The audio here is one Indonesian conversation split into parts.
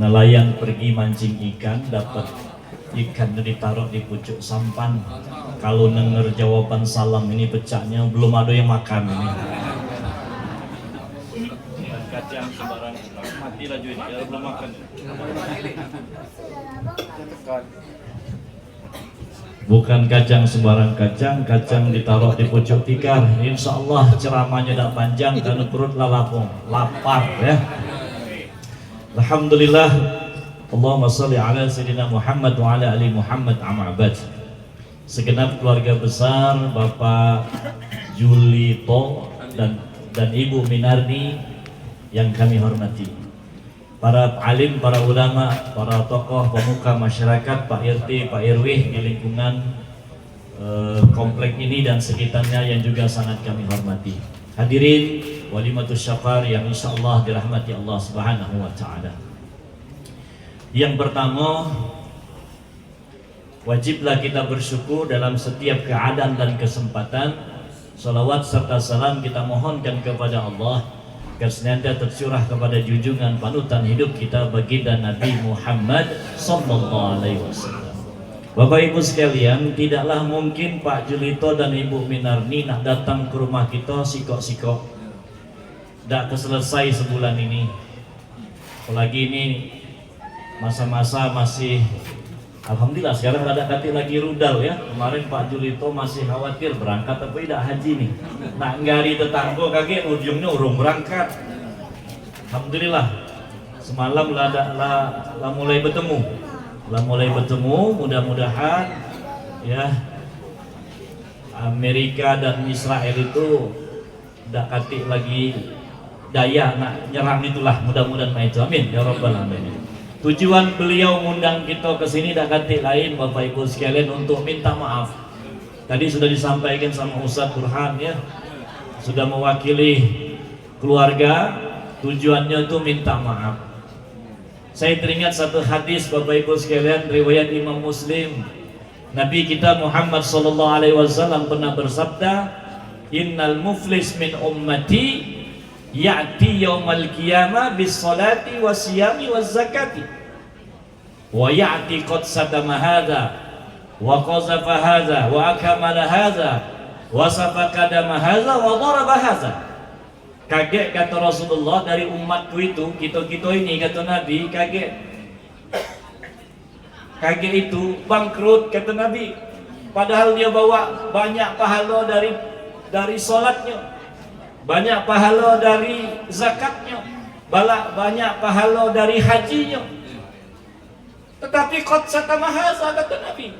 nelayan pergi mancing ikan, dapat ikan ditaruh di pucuk sampan. Kalau denger jawaban salam ini pecahnya, belum ada yang makan ini. Kacang sembarang mati laju ini, ya belum makan. Bukan kacang sembarang kacang, kacang ditaruh di pucuk tikar. Insya Allah ceramahnya tidak panjang karena perut lapar ya. Alhamdulillah. Allahumma salli ala Sayyidina Muhammad wa ala ali Muhammad amma ba'd. Segenap keluarga besar Bapak Julito dan Ibu Minarni yang kami hormati, para alim, para ulama, para tokoh pemuka masyarakat, Pak RT, Pak RW di lingkungan komplek ini dan sekitarnya yang juga sangat kami hormati. Hadirin walimatus syafar yang insyaallah dirahmati Allah Subhanahu wa taala. Yang pertama, wajiblah kita bersyukur dalam setiap keadaan dan kesempatan. Salawat serta salam kita mohonkan kepada Allah agar senantiasa tercurah kepada junjungan panutan hidup kita baginda Nabi Muhammad sallallahu alaihi wasallam. Bapak Ibu sekalian, tidaklah mungkin Pak Julito dan Ibu Minarni nak datang ke rumah kita sikok-sikok. Tidak keselesai sebulan ini. Apalagi ini masa-masa masih, alhamdulillah sekarang ada kati lagi rudal ya. Kemarin Pak Julito masih khawatir berangkat tapi tidak haji nih. Nak ngari tetangga kaget ujungnya urung berangkat. Alhamdulillah semalam lah mulai bertemu, mudah-mudahan ya Amerika dan Israel itu tidak kati lagi daya nak nyerang itulah, mudah-mudahan itu, amin ya rabbal alamin. Tujuan beliau mengundang kita ke sini dak ganti lain Bapak Ibu sekalian untuk minta maaf. Tadi sudah disampaikan sama Ustaz Burhan ya, sudah mewakili keluarga, tujuannya itu minta maaf. Saya teringat satu hadis Bapak Ibu sekalian riwayat Imam Muslim. Nabi kita Muhammad sallallahu alaihi wasallam pernah bersabda, "Innal muflis min ummati ya'ti yaumal qiyamah bis salati was siyami waz zakati wa ya'ti qad sadama hadza wa qazafa hadza wa akamala hadza wa safaka dama hadza wa daraba hadza." Kaget kata Rasulullah, dari umatku itu, kita ini kata Nabi, kaget itu bangkrut kata Nabi, padahal dia bawa banyak pahala dari salatnya, banyak pahala dari zakatnya, banyak pahala dari hajinya, tetapi qad satama hadza kata Nabi.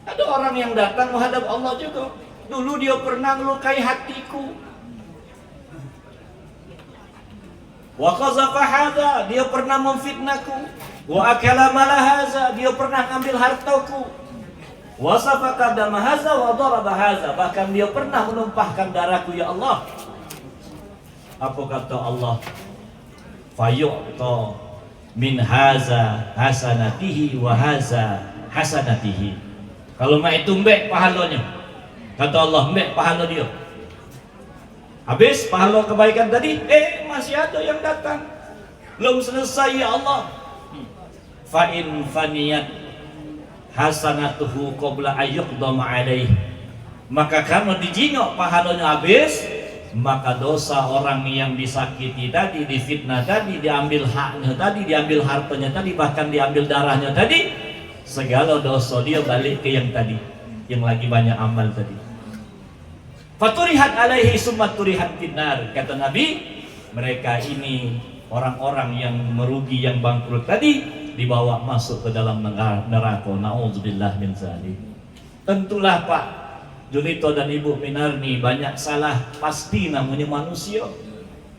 Ada orang yang datang menghadap Allah juga, dulu dia pernah melukai hatiku, wa qazafa hadza, dia pernah memfitnahku, wa akala mala hadza, dia pernah ambil hartaku, wa safaka dama hadza wa daraba hadza, bahkan dia pernah menumpahkan darahku ya Allah. Apa kata Allah? Fayu'ta min hadza hasanatihi wa hadza hasanatihi. Kalau mak itu mbek pahalanya, kata Allah mbek pahala dia. Habis pahala kebaikan tadi, masih ada yang datang, belum selesai ya Allah. Fa in faniyat hasanatuhu qabla ayyuqdama alaih, maka karena dijingok pahalanya habis, maka dosa orang yang disakiti tadi, difitnah tadi, diambil haknya tadi, diambil hartanya tadi, bahkan diambil darahnya tadi, segala dosa dia balik ke yang tadi, yang lagi banyak amal tadi. Faturihat alaihi summa turihat finnar, kata Nabi, mereka ini orang-orang yang merugi, yang bangkrut tadi, dibawa masuk ke dalam neraka. Na'udzubillah min dzalik. Tentulah Pak Julito dan Ibu Minarni banyak salah, pasti namanya manusia.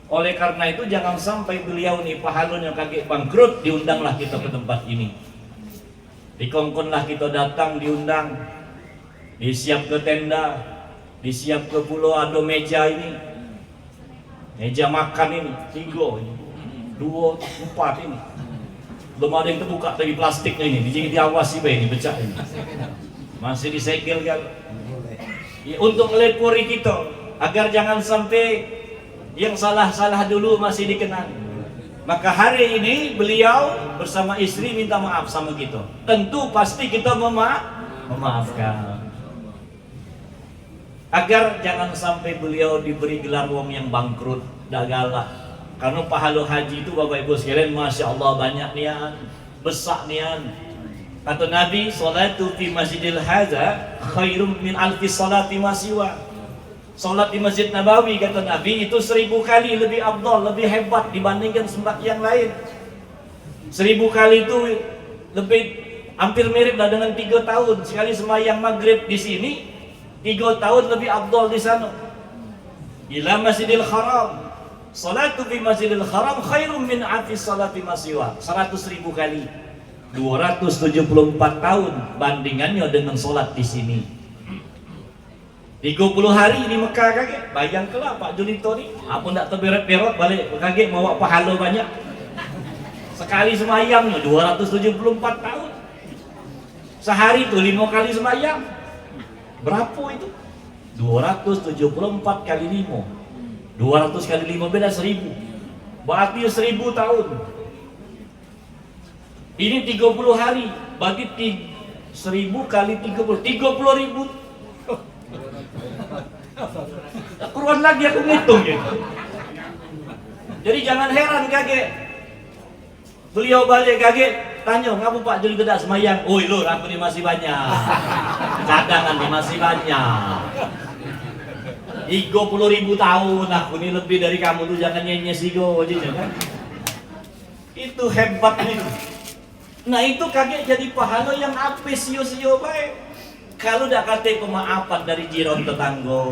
Oleh karena itu jangan sampai beliau nih pahalanya kaget bangkrut, diundanglah kita ke tempat ini, dikongkonlah kita datang, diundang, disiap ke tenda, disiap ke pulau, ada meja ini, meja makan ini 3, 2, 4 ini, belum ada yang terbuka dari plastiknya ini, diawasi ini pecah ini, masih disegel kan, ya, untuk melepori kita agar jangan sampai yang salah-salah dulu masih dikenang. Maka hari ini beliau bersama istri minta maaf sama kita. Tentu pasti kita memaafkan. Agar jangan sampai beliau diberi gelar wong yang bangkrut, dah galak. Karena pahala haji itu Bapak Ibu sekalian, Masya Allah banyak nian, besar nian. Kata Nabi, salatu fi masjidil hadza khairum min alfi salati masiwa. Salat di Masjid Nabawi, kata Nabi, itu 1000 kali lebih afdal, lebih hebat dibandingkan sembahyang lain. 1000 kali itu lebih hampir mirip lah dengan 3 tahun sekali sembahyang maghrib di sini, 3 tahun lebih afdal di sana. Ila Masjidil Haram, salatu fi Masjidil Haram khairum min alfi salati masiwa. 100.000 kali, 274 tahun bandingannya dengan salat di sini. 30 hari di Mekah kaget, bayang kelak Pak Julito ni, apa nak terberet-berot balik kaget bawa pahala banyak. Sekali sembahyangnya 274 tahun. Sehari tu 5 kali sembahyang. Berapa itu? 274 kali 5. 200 kali 5 beda 1000. Berarti 1000 tahun. Ini 30 hari, berarti 1000 kali 30, 30.000. Kurang lagi aku ngitung gitu. Jadi jangan heran kaget. Beliau balik kaget, tanya, ngapa Pak Juli tidak semayang? Oh lur, aku ni masih banyak. Cadangan ni masih banyak. 30.000 tahun aku ni lebih dari kamu tuh, jangan nyanyi sigo aja kan. Itu hebat nih. Nah itu kaget jadi pahala yang apes sio-sio baik. Kalau dah kata pemaafan dari jiran tetangga,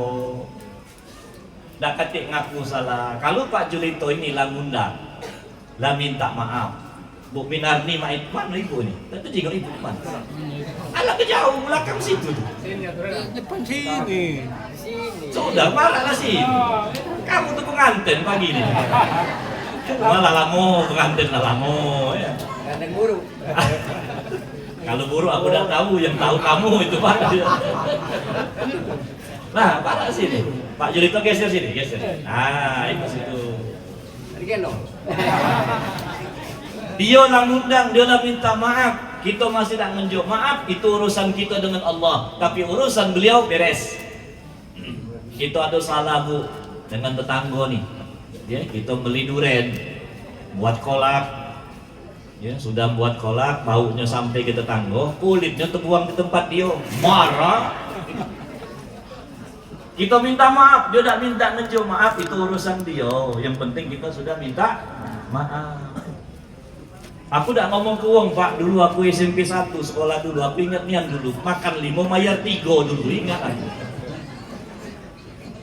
dah kata ngaku salah. Kalau Pak Julito ini lah ngundang, lah minta maaf. Bu Minarni main mana ibu ni? Tentu juga ibu mana? Alah kejauh belakang situ. Depan sini. Sudah malah lah sini. Kamu tuh pengantin pagi ni. Malah lamo pengantin lah lamo. Ya. Gandeng buruk. Kalau buruk aku udah tahu, yang tahu kamu itu Pak. Nah, Pak sini. Pak Julito geser sini, geser. Nah, itu situ. Tadi gendong. Dia lah ngundang, dia lah minta maaf. Kita masih tak ngenjuk maaf, itu urusan kita dengan Allah. Tapi urusan beliau beres. Kita ada salah Bu dengan tetangga nih. Ya, kita beli duren, buat kolak. Ya, sudah buat kolak, baunya sampai ke tetangga, kulitnya terbuang di tempat dia, marah. Kita minta maaf, dia tak minta ngejo maaf, itu urusan dia. Yang penting kita sudah minta maaf. Aku dah ngomong ke wong Pak, dulu aku SMP 1 sekolah dulu, aku ingat nian dulu, makan 5 bayar 3 dulu, ingat aku.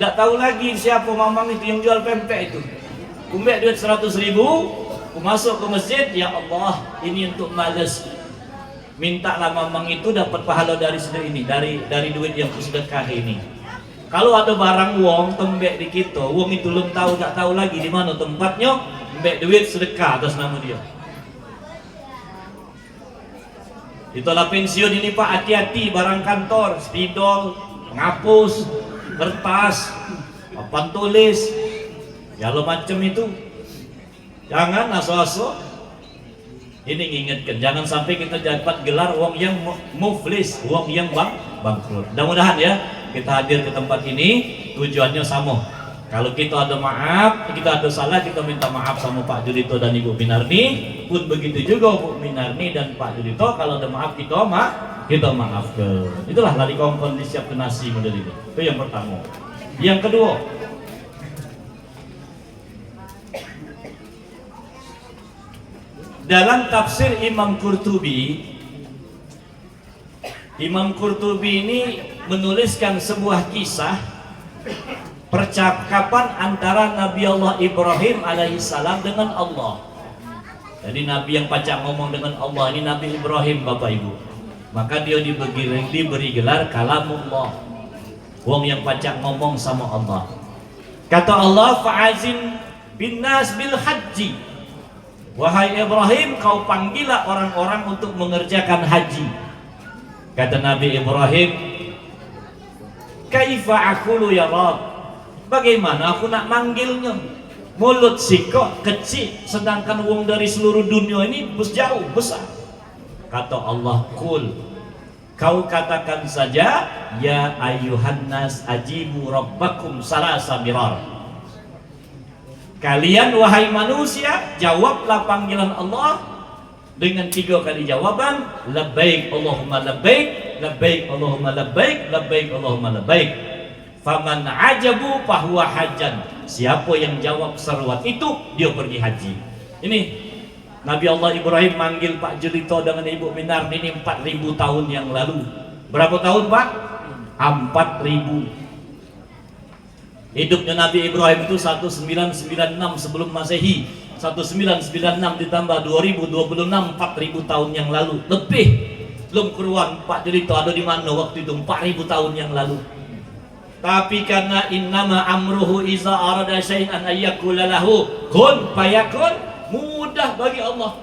Tak tahu lagi siapa mamang itu yang jual pempek itu. Kumbek duit 100.000. Aku masuk ke masjid, ya Allah, ini untuk males. Mintalah mamang itu dapat pahala dari sedekah ini, dari duit yang kusedekah ini. Kalau ada barang wong tembek di kita, wong itu belum tahu, tak tahu lagi di mana tempatnya, tembek duit sedekah atas nama dia. Itulah pensiun ini Pak, hati-hati barang kantor, spidol, penghapus, kertas, papan tulis, kalau macam itu. Jangan aso-aso. Ini ngingetkan, jangan sampai kita dapat gelar wong yang muflis, wong yang bangkrut. Mudah-mudahan ya, kita hadir ke tempat ini tujuannya sama. Kalau kita ada maaf, kita ada salah, kita minta maaf sama Pak Julito dan Ibu Minarni. Pun begitu juga Bu Minarni dan Pak Julito, kalau ada maaf kita maafkan. Itulah lari kongkon disiapkan nasi model ini. Itu yang pertama. Yang kedua, dalam tafsir Imam Qurtubi ini menuliskan sebuah kisah percakapan antara Nabi Allah Ibrahim alaihissalam dengan Allah. Jadi Nabi yang pacak ngomong dengan Allah ini Nabi Ibrahim Bapak Ibu. Maka dia diberi gelar kalamullah, wong yang pacak ngomong sama Allah. Kata Allah, fa'azim bin nas bil haji. Wahai Ibrahim, kau panggillah orang-orang untuk mengerjakan haji. Kata Nabi Ibrahim, kaifa aqulu ya Rabb, bagaimana aku nak manggilnya? Mulut sikok kecil, sedangkan wong dari seluruh dunia ini jauh besar. Kata Allah, kul, kau katakan saja, ya ayuhan nas ajibu rabbakum salasa mirar. Kalian wahai manusia, jawablah panggilan Allah dengan 3 kali jawaban, labbaik Allahumma labbaik, labbaik Allahumma labbaik, labbaik Allahumma labbaik. Faman ajabu fahuwa hajjan. Siapa yang jawab seruan itu, dia pergi haji. Ini Nabi Allah Ibrahim manggil Pak Jelito dengan Ibu Minar ini 4000 tahun yang lalu. Berapa tahun, Pak? 4000. Hidupnya Nabi Ibrahim itu 1996 sebelum Masehi. 1996 ditambah 2026, 4000 tahun yang lalu. Lebih. Belum keruan Pak Jelito ada di mana waktu itu, 4000 tahun yang lalu. Tapi karena innama amruhu iza arada syai'an ayyakula lahu kun fayakun, mudah bagi Allah.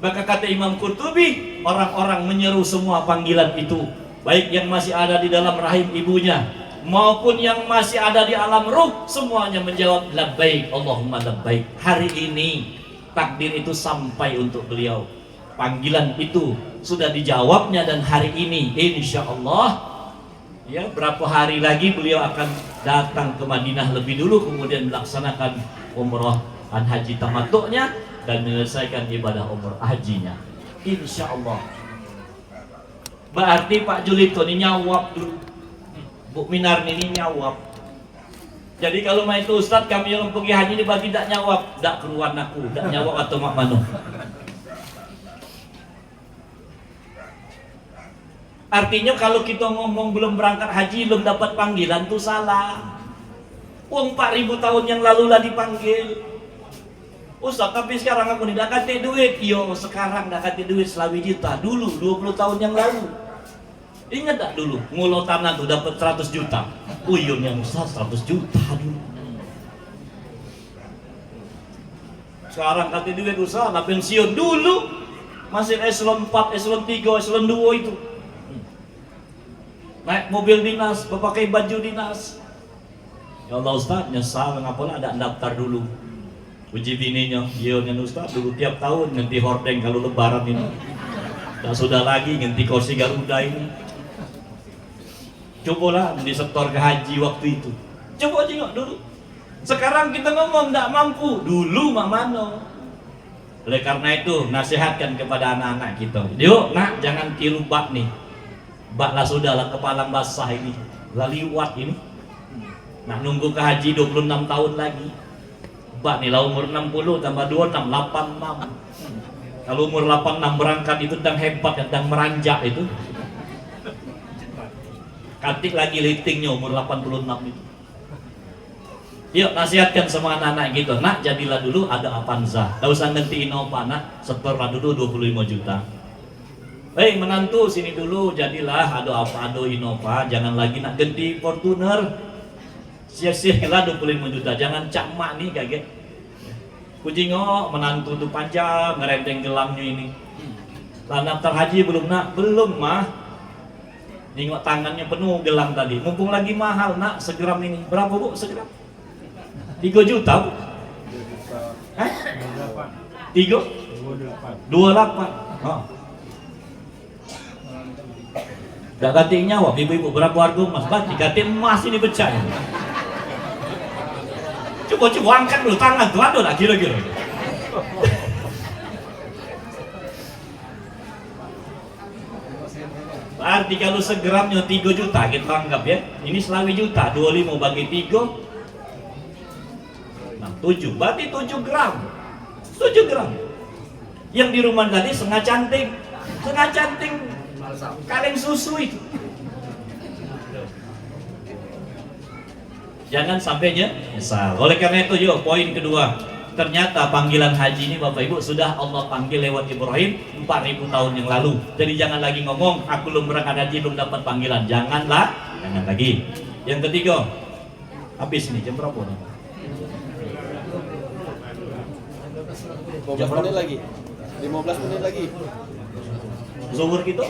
Maka kata Imam Qurtubi, orang-orang menyeru semua panggilan itu, baik yang masih ada di dalam rahim ibunya maupun yang masih ada di alam ruh, semuanya menjawab labbaik Allahumma labbaik. Hari ini takdir itu sampai untuk beliau. Panggilan itu sudah dijawabnya, dan hari ini insya Allah ya, berapa hari lagi beliau akan datang ke Madinah lebih dulu, kemudian melaksanakan umrah dan haji tamattu'nya dan menyelesaikan ibadah umrah hajinya, insya Allah. Berarti Pak Julito ini nyawab dulu, Bu Minar ini nyawab. Jadi kalau main itu Ustadz kami yang pergi haji ini berarti tidak nyawab, tidak keruan aku, tidak nyawab atau mak mano. Artinya kalau kita ngomong belum berangkat haji, belum dapat panggilan, itu salah. Uang 4000 tahun yang lalu lah dipanggil. Ustaz, tapi sekarang aku tidak kate duit. Yo, sekarang tidak kate duit selawi juta. Dulu 20 tahun yang lalu. Ingat tak dulu ngulo tanah tuh dapat 100 juta. Uyun yang Ustaz 100 juta dulu. Sekarang kate duit usaha, nah pensiun dulu masih eselon 4, eselon 3, eselon 2 itu. Naik mobil dinas, berpakai baju dinas. Ya Allah Ustaz, nyesal ngapalah ada daftar dulu. Uji bininya, iya nyan Ustaz dulu tiap tahun ganti hordeng kalau lebaran ini. Tak sudah lagi ganti kursi Garuda ini. Cobalah disetor ke haji waktu itu. Coba tengok dulu. Sekarang kita ngomong tak mampu, dulu mak mano. Oleh karena itu nasihatkan kepada anak-anak kita. Yuk nak, jangan tiru bak nih. Bak lah sudahlah kepala basah ini, lah liwat ini. Nak nunggu ke haji 26 tahun lagi. Bak nih lah umur 60 tambah 26, 86. Kalau umur 86 berangkat itu sedang hebat, sedang meranjak itu. Kantik lagi litingnya umur 86 itu. Yuk nasihatkan sama anak-anak gitu. Nak jadilah dulu ada Avanza. Tak usah ganti Innova nak, setorlah dulu 25 juta. Hei menantu sini dulu, jadilah ada apa, ada Innova, jangan lagi nak ganti Fortuner. Sia-sialah 25 juta, jangan cak mak nih kaget. Kujingok menantu tuh panjang ngerenteng gelangnya ini. Lah daftar haji belum nak? Belum mah. Nengok tangannya penuh gelang tadi. Mumpung lagi mahal nak segram ini. Berapa bu segram? 3 juta bu. Hah? 3? 28. Oh. Gak ganti nyawa, ibu-ibu berapa harga emas? Berarti ganti emas ini pecah. Coba angkat dulu tangan tuh, ada lah kira-kira. Berarti kalau segramnya 3 juta kita anggap ya. Ini selawi juta, 25 bagi 3 nah, 7, berarti 7 gram. 7 gram. Yang di rumah tadi setengah canting. Setengah canting kaleng susu itu. Jangan sampai nyesal. Oleh karena itu yuk poin kedua. Ternyata panggilan haji ini Bapak Ibu sudah Allah panggil lewat Ibrahim 4000 tahun yang lalu. Jadi jangan lagi ngomong aku belum berangkat haji belum dapat panggilan. Jangan lagi. Yang ketiga, habis nih jam berapa nih? 15 menit lagi. 15 menit lagi. Zuhur gitu?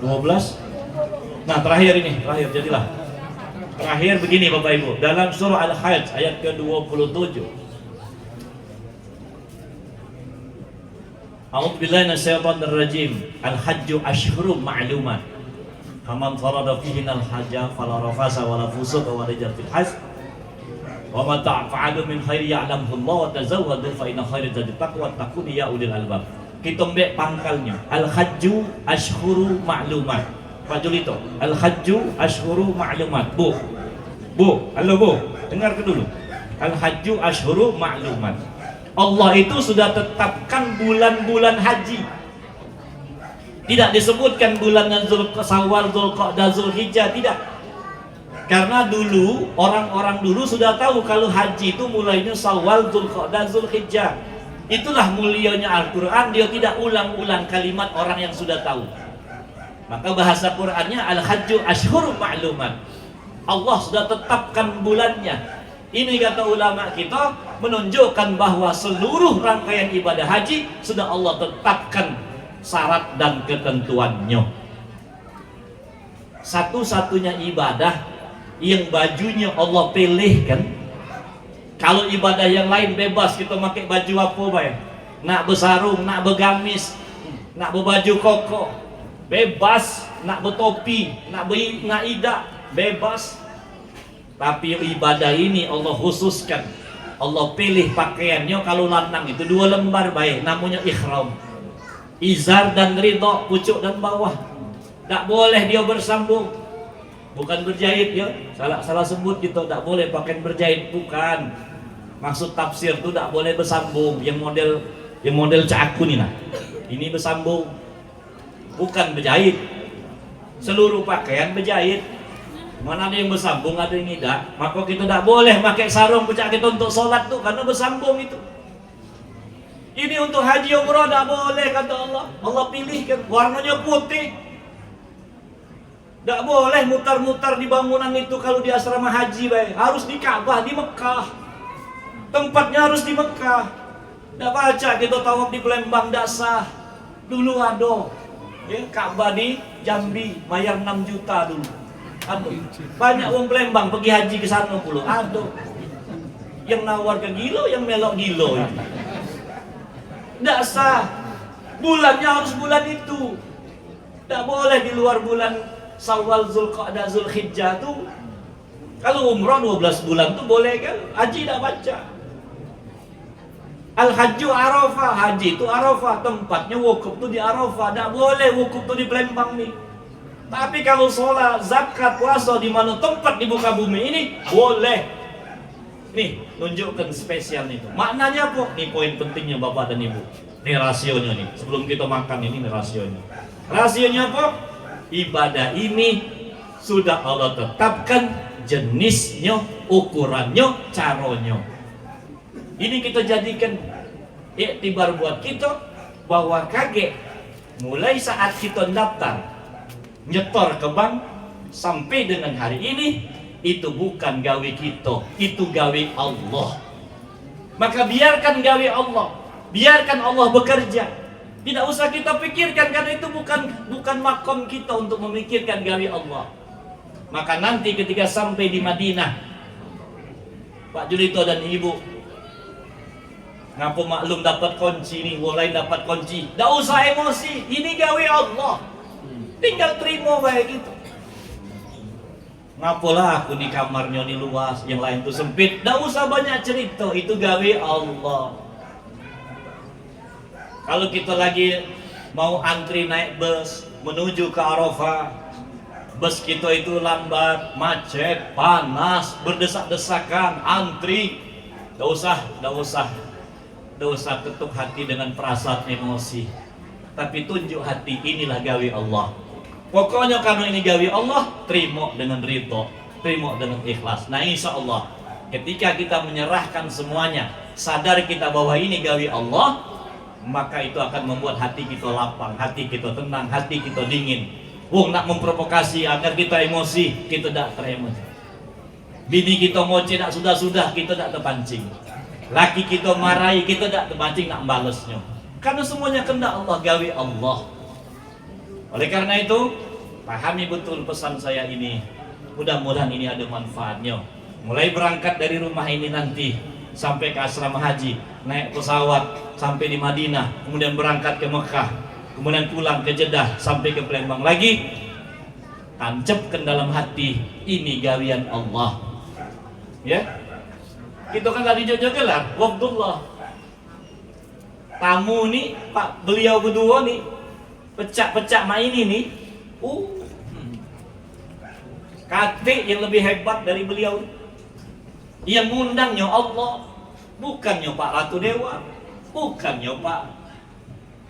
12. Nah terakhir jadilah Terakhir begini Bapak Ibu, dalam surah Al-Hajj ayat ke-27. A'udzubillahi minasyaitonir rajim. Al-hajju asyhurum ma'lumat. Faman farada fihinal hajja fala rafasa wala fusuqa wala jidala fil hajj. Wa ma ta'fa'alu min khairi ya'lamuhu Allah wa tazawwadu fa inna khairaz zadi taqwa wattaqun ya ulil albab. Kita mbek pangkalnya. Al-hajju asyhuru ma'lumat. Pak Julito, al-hajju asyhuru ma'lumat. Bu, halo Bu, dengar dulu. Al-hajju asyhuru ma'lumat. Allah itu sudah tetapkan bulan-bulan haji. Tidak disebutkan bulan Dzulqa'dah, Dzulqa'dah, Dzulhijjah, tidak. Karena dulu orang-orang dulu sudah tahu kalau haji itu mulainya Syawal, Dzulqa'dah, Dzulhijjah. Itulah mulianya Al-Qur'an, dia tidak ulang-ulang kalimat orang yang sudah tahu. Maka bahasa Qur'annya al-hajju asyhurun ma'lumat. Allah sudah tetapkan bulannya. Ini kata ulama kita menunjukkan bahwa seluruh rangkaian ibadah haji sudah Allah tetapkan syarat dan ketentuannya. Satu-satunya ibadah yang bajunya Allah pilihkan. Kalau ibadah yang lain bebas, kita pakai baju apa bae. Nak bersarung, nak bergamis, nak berbaju koko, bebas. Nak bertopi, nak ida, bebas. Tapi ibadah ini Allah khususkan. Allah pilih pakaiannya kalau lanang itu 2 lembar baik, namanya ihram. Izar dan ridho, pucuk dan bawah. Tak boleh dia bersambung. Bukan berjahit ya. Salah sebut gitu, tak boleh pakaian berjahit, bukan. Maksud tafsir itu tak boleh bersambung. Yang model caku nih nah. Ini bersambung. Bukan berjahit. Seluruh pakaian berjahit. Mana ada yang bersambung, ada yang tidak. Maka kita tak boleh pakai sarung pecah kita untuk sholat tuh karena bersambung itu. Ini untuk haji umrah tak boleh kata Allah. Allah pilihkan warnanya putih. Tak boleh mutar-mutar di bangunan itu kalau di asrama haji baik. Harus di Ka'bah di Mekah. Tempatnya harus di Mekah. Tak baca kita tawaf di Palembang tak sah. Dulu ada ya, Ka'bah di Jambi bayar 6 juta dulu. Aduh, banyak orang Palembang pergi haji ke sana pula. Aduh, yang nawar ke gilo, yang melok gilo. Tidak sah. Bulannya harus bulan itu. Tidak boleh di luar bulan Syawal, Dzulqa'dah, Dzulhijjah tuh. Kalau umrah 12 bulan tuh boleh kan? Haji tidak baca. Al-hajju Arafah, haji itu Arafah, tempatnya wukuf tuh di Arafah. Tidak boleh wukuf tuh di Palembang nih. Tapi kalau sholat, zakat, puasa di mana tempat di muka bumi ini boleh. Nih, tunjukkan spesial itu. Maknanya apa? Nih poin pentingnya Bapak dan Ibu. Nih rasionya nih. Sebelum kita makan ini rasionya. Rasionya apa? Ibadah ini sudah Allah tetapkan jenisnya, ukurannya, caranya. Ini kita jadikan iktibar buat kita bahwa kaget mulai saat kita daftar nyetor ke bank sampai dengan hari ini itu bukan gawe kita, itu gawe Allah. Maka biarkan gawe Allah, biarkan Allah bekerja. Tidak usah kita pikirkan karena itu bukan makom kita untuk memikirkan gawe Allah. Maka nanti ketika sampai di Madinah, Pak Julito dan Ibu, ngapu maklum dapat kunci nih, mulai dapat kunci. Tidak usah emosi, ini gawe Allah. Tinggal terima kayak gitu. Ngapalah aku di kamarnya ini luas, yang lain tuh sempit. Tidak usah banyak cerita, itu gawe Allah. Kalau kita lagi mau antri naik bus menuju ke Arafah, bus kita itu lambat, macet, panas, berdesak-desakan, antri. Tidak usah ketuk hati dengan perasaan emosi. Tapi tunjuk hati, inilah gawe Allah. Pokoknya karena ini gawe Allah, terima dengan ridho, terima dengan ikhlas. Nah insya Allah ketika kita menyerahkan semuanya, sadar kita bahwa ini gawe Allah, maka itu akan membuat hati kita lapang, hati kita tenang, hati kita dingin. Nak memprovokasi agar kita emosi, kita tidak teremosi. Bini kita moce nak sudah-sudah, kita tidak terpancing. Laki kita marahi, kita tidak terpancing nak balasnya. Karena semuanya kehendak Allah, gawe Allah. Oleh karena itu, pahami betul pesan saya ini. Mudah-mudahan ini ada manfaatnya. Mulai berangkat dari rumah ini nanti sampai ke asrama haji, naik pesawat sampai di Madinah, kemudian berangkat ke Mekah, kemudian pulang ke Jeddah sampai ke Palembang lagi. Tancapkan dalam hati, ini gawian Allah. Ya, kita kan tadi Jojo gelar, Wabdullah. Tamu nih, Pak beliau berdua nih, pecah-pecah main ini nih. Kate yang lebih hebat dari beliau, yang ngundangnya Allah, bukannya Pak Ratu Dewa, bukannya Pak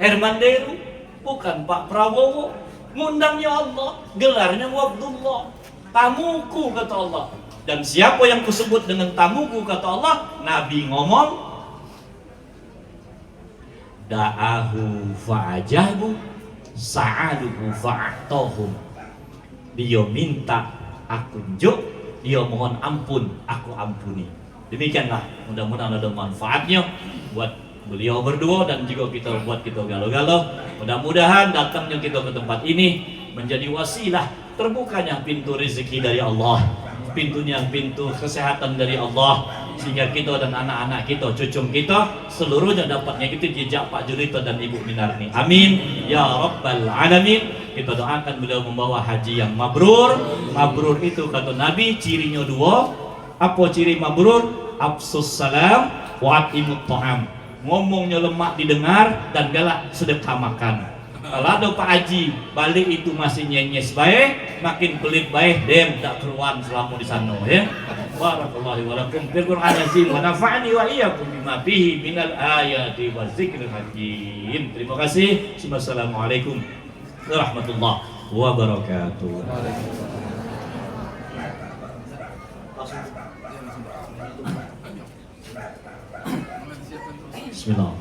Herman Deru, bukan Pak Prabowo, ngundangnya Allah, gelarnya Wabdullah, tamuku kata Allah. Dan siapa yang kusebut dengan tamuku kata Allah, Nabi ngomong, da'ahu fa'ajabu, sa'aluhu fa'atohum. Dia minta, aku juk, dia mohon ampun, aku ampuni. Demikianlah, mudah-mudahan ada manfaatnya buat beliau berdua dan juga buat kita galau-galau. Mudah-mudahan datangnya kita ke tempat ini menjadi wasilah terbukanya pintu rezeki dari Allah, pintu kesehatan dari Allah, sehingga kita dan anak-anak kita, cucu kita seluruhnya dapatnya itu jejak Pak Julito dan Ibu Minarni. Amin ya rabbal alamin. Kita doakan beliau membawa haji yang mabrur. Mabrur itu kata Nabi cirinya dua. Apa ciri mabrur? Afsus salam wa atimut ta'am. Ngomongnya lemak didengar dan galak sedekah makan. Kalau ada Pak Haji balik itu masih nyenyes baik, makin pelit baik, dem tak keruan selama di sana ya. Barakallahu wa lakum fil Qur'an azim wa nafa'ani wa iyyakum bima fihi minal ayati wa dzikril hakim. Terima kasih. Wassalamualaikum warahmatullahi wabarakatuh. Bismillah.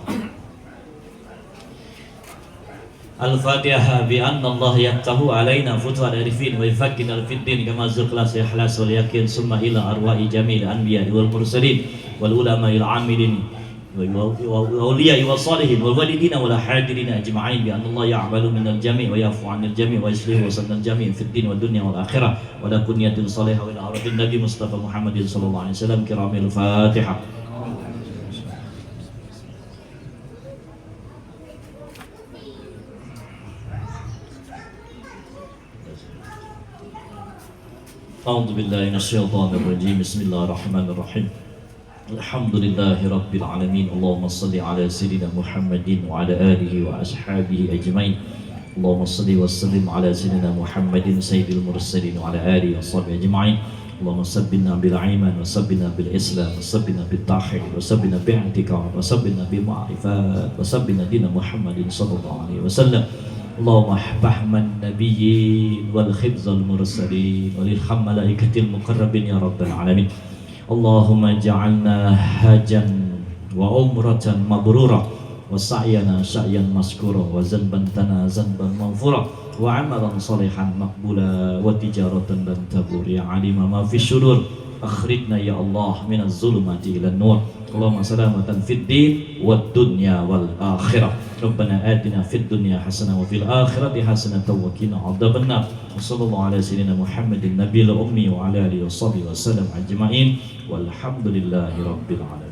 Al-Fatihah bi anna Allah yaftahu alaina futuhal arifin wa yufakkina fid din kama zukhlas ikhlas wal yakin summa ila arwahi jamil anbiya wal mursalin wal ulama il amilin wa awliya wa salihin wal walidina wal hadirin ajma'in bi anna Allah ya'malu minal jami' wa yafu 'anil jami' wa yuslihu sanal jami' fid din wad dunya wal akhirah wa la kunyatin salihah wa ila arwahil nabi Mustafa Muhammadin sallallahu alaihi wasallam. Kiramil Fatihah. A'udzu billahi minasyaitonir rajim. Bismillahirrahmanirrahim. Alhamdulillahi rabbil alamin. Allahumma shalli ala sayyidina Muhammadin wa ala alihi wa ashabihi ajmain. Allahumma shalli wa sallim ala sayyidina Muhammadin sayyidil mursalin wa ala alihi wa sahbihi ajmain. Allahumma sabbina bil iman wa sabbina bil islam wa sabbina bit tauhid wa sabbina bi i'tiqad wa sabbina bil ma'rifat wa sabbina dina Muhammadin sallallahu alaihi wasallam. Allahumma fahman nabiyyin wal khibzal mursalin walil malaikatil muqarrabin ya rabbal alamin. Allahumma ja'alna hajan wa umratan mabrura wa sa'yana sa'yan maskura wa zanbantana zanban maghfura wa amalan salihan maqbula wa tijaratan lan tabur ya alima ma fi syudur. Akhrijna ya Allah minaz zulumati ilan nur. Allahumma salamatan fid din wad dunya wal akhirah. Rabbana atina fid dunya hasanah wa fil akhirati hasanah wa qina adzabannar. Wa sallallahu ala sayyidina Muhammadin nabiyil ummi wa ala alihi washabihi wasallam ajma'in. Walhamdulillahi rabbil alamin.